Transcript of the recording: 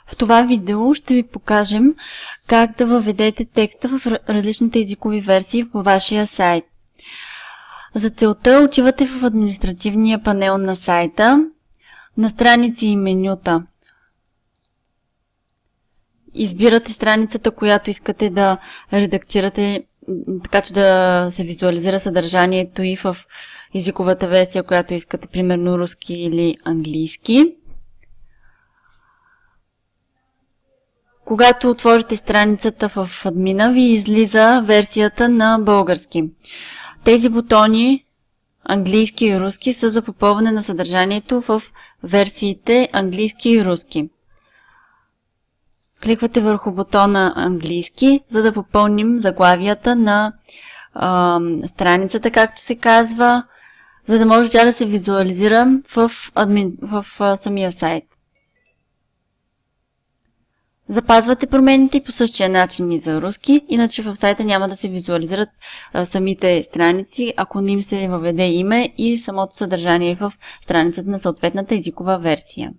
В това видео ще ви покажем как да въведете текста в различните езикови версии във вашия сайт. За целта отивате в административния панел на сайта, на страници и менюта. Избирате страницата, която искате да редактирате, така че да се визуализира съдържанието и в езиковата версия, която искате, примерно руски или английски. Когато отворите страницата в админа, ви излиза версията на български. Тези бутони, английски и руски, са за попълване на съдържанието в версиите английски и руски. Кликвате върху бутона английски, за да попълним заглавията на страницата, както се казва, за да може тя да се визуализира в самия сайт. Запазвате промените по същия начин и за руски, иначе в сайта няма да се визуализират самите страници, ако не им се въведе име и самото съдържание в страницата на съответната езикова версия.